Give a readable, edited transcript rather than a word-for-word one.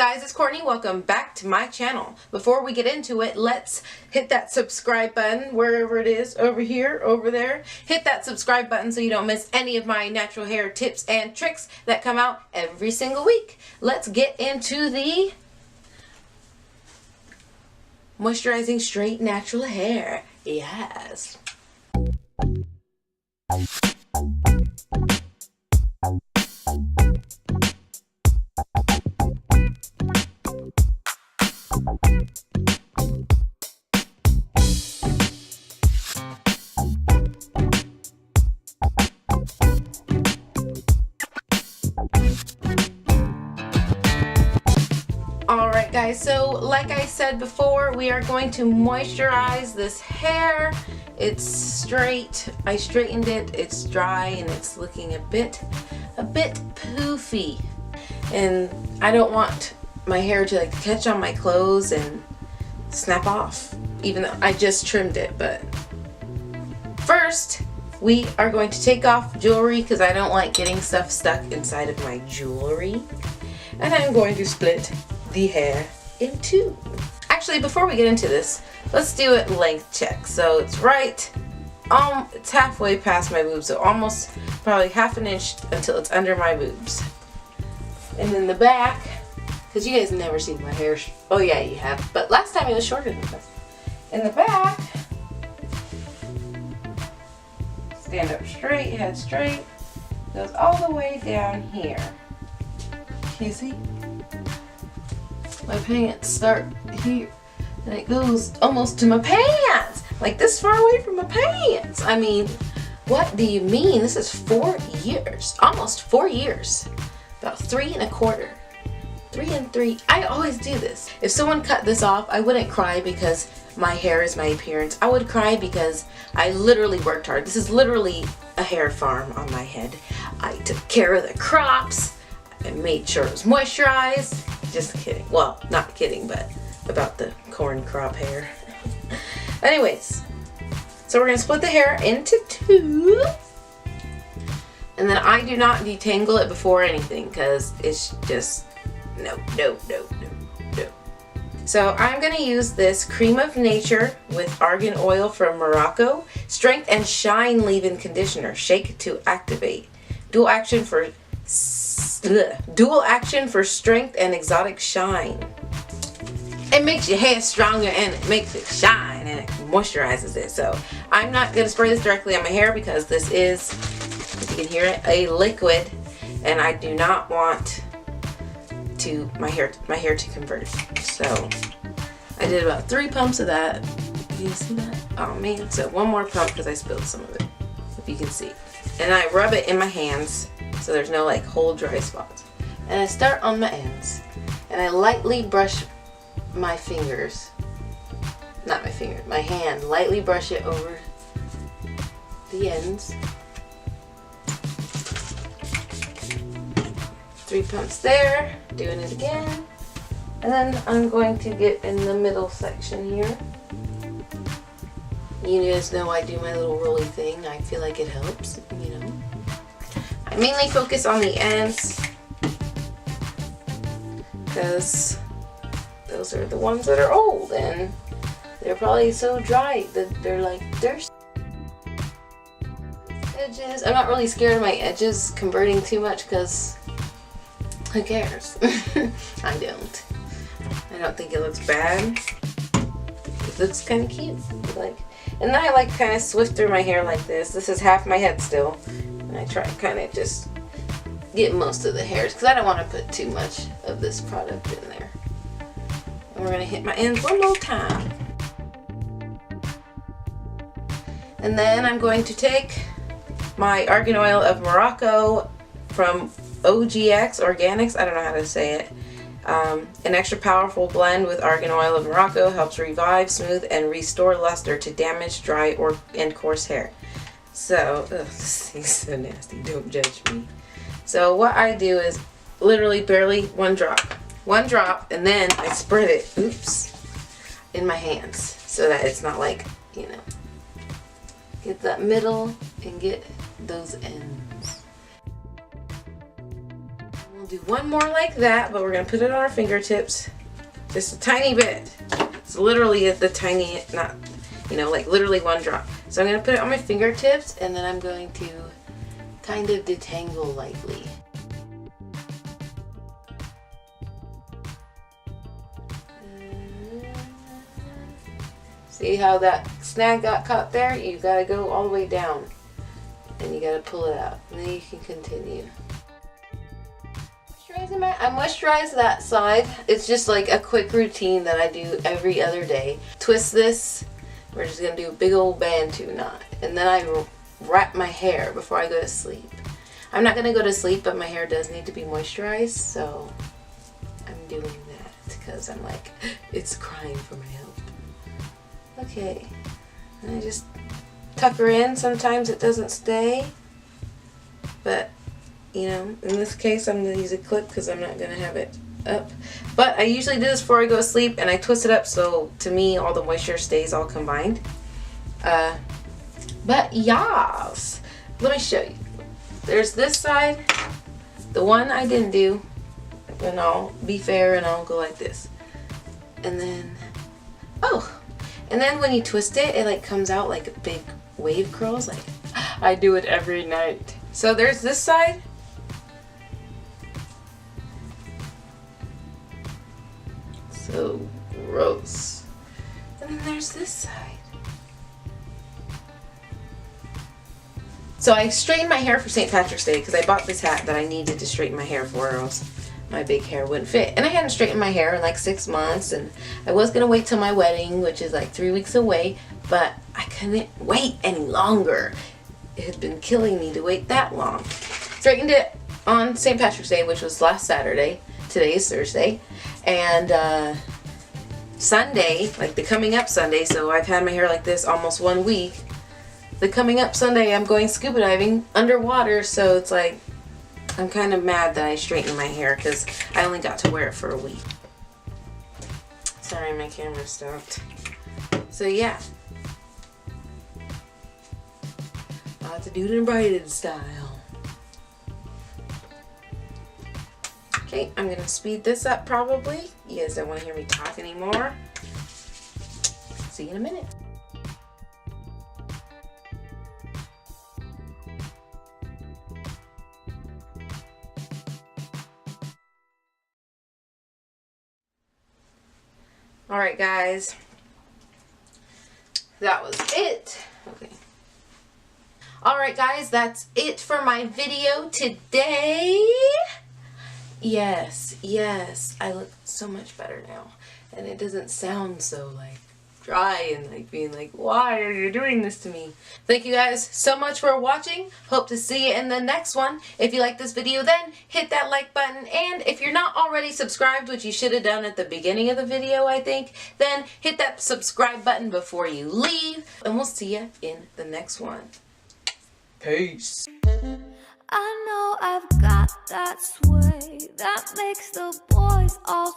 guys, it's Courtney. Welcome back to my channel. Before we get into it, let's hit that subscribe button wherever it is, over here, over there. Hit that subscribe button so you don't miss any of my natural hair tips and tricks that come out every single week. Let's get into the moisturizing straight natural hair. Yes. Alright guys, so like I said before, we are going to moisturize this hair. It's straight. I straightened it. It's dry and it's looking a bit poofy. And I don't want my hair to like catch on my clothes and snap off, even though I just trimmed it. But first, we are going to take off jewelry because I don't like getting stuff stuck inside of my jewelry. And I'm going to split the hair in two. Actually, before we get into this, let's do a length check. So it's it's halfway past my boobs, so almost probably half an inch until it's under my boobs. And then the back, because you guys never seen my hair. Oh yeah, you have, but last time it was shorter than this. In the back, stand up straight, head straight, goes all the way down here. Can you see? My pants start here and it goes almost to my pants, like this far away from my pants. I mean, what do you mean? This is 4 years, almost 4 years, about 3 1/4, 3 3. I always do this. If someone cut this off, I wouldn't cry because my hair is my appearance. I would cry because I literally worked hard. This is literally a hair farm on my head. I took care of the crops. I made sure it was moisturized. Just kidding. Well, not kidding, but about the corn crop hair. Anyways, so we're going to split the hair into two. And then I do not detangle it before anything because it's just no. So I'm going to use this Cream of Nature with Argan Oil from Morocco. Strength and Shine Leave-In Conditioner. Shake to activate. Dual action for strength and exotic shine. It makes your hair stronger and it makes it shine and it moisturizes it. So I'm not going to spray this directly on my hair because this is, if you can hear it, a liquid, and I do not want my hair to convert. So I did about 3 pumps of that. Can you see that? Oh man. So one more pump because I spilled some of it, if you can see. And I rub it in my hands so there's no like whole dry spots. And I start on my ends and I lightly brush my fingers, not my finger, my hand, lightly brush it over the ends. 3 pumps there, doing it again. And then I'm going to get in the middle section here. You guys know I do my little rolly thing. I feel like it helps, you know. I mainly focus on the ends because those are the ones that are old and they're probably so dry that they're like thirsty. Edges. I'm not really scared of my edges converting too much because who cares? I don't. I don't think it looks bad. It looks kind of cute. And then I like kind of swift through my hair like this. This is half my head still. And I try to kind of just get most of the hairs because I don't want to put too much of this product in there. And we're going to hit my ends one more time. And then I'm going to take my Argan Oil of Morocco from OGX, Organics, I don't know how to say it. An extra powerful blend with Argan Oil of Morocco helps revive, smooth, and restore luster to damaged, dry, and coarse hair. So, this thing's so nasty, don't judge me. So what I do is literally barely one drop, and then I spread it, in my hands so that it's not like, you know, get that middle and get those ends. We'll do one more like that, but we're going to put it on our fingertips. Just a tiny bit. It's literally the tiny, not, you know, like literally one drop. So I'm going to put it on my fingertips, and then I'm going to kind of detangle lightly. See how that snag got caught there? You got to go all the way down, and you got to pull it out, and then you can continue. I moisturize that side. It's just like a quick routine that I do every other day. Twist this. We're just going to do a big old bantu knot. And then I wrap my hair before I go to sleep. I'm not going to go to sleep, but my hair does need to be moisturized. So I'm doing that because I'm like, it's crying for my help. Okay. And I just tuck her in. Sometimes it doesn't stay. But you know, in this case, I'm going to use a clip because I'm not going to have it up. But I usually do this before I go to sleep, and I twist it up so, to me, all the moisture stays all combined. But, yes. Let me show you. There's this side. The one I didn't do. And I'll be fair, and I'll go like this. And then, oh. And then when you twist it, it, like, comes out like a big wave curls. Like, I do it every night. So, there's this side. So gross. And then there's this side. So I straightened my hair for St. Patrick's Day because I bought this hat that I needed to straighten my hair for, or else my big hair wouldn't fit. And I hadn't straightened my hair in like 6 months, and I was going to wait till my wedding, which is like 3 weeks away, but I couldn't wait any longer. It had been killing me to wait that long. Straightened it on St. Patrick's Day, which was last Saturday. Today is Thursday. And Sunday, like the coming up Sunday, so I've had my hair like this almost 1 week. The coming up Sunday, I'm going scuba diving underwater, so it's like, I'm kind of mad that I straightened my hair because I only got to wear it for a week. Sorry, my camera stopped. So yeah. I'll have to do it in braided style. Okay, I'm gonna speed this up probably. You guys don't want to hear me talk anymore. See you in a minute. Alright guys, that was it. Okay. Alright guys, that's it for my video today. Yes, I look so much better now. And it doesn't sound so like dry and like being like, why are you doing this to me? Thank you guys so much for watching. Hope to see you in the next one. If you like this video, then hit that like button. And if you're not already subscribed, which you should have done at the beginning of the video, I think, then hit that subscribe button before you leave. And we'll see you in the next one. Peace. I know I've got that sway that makes the boys all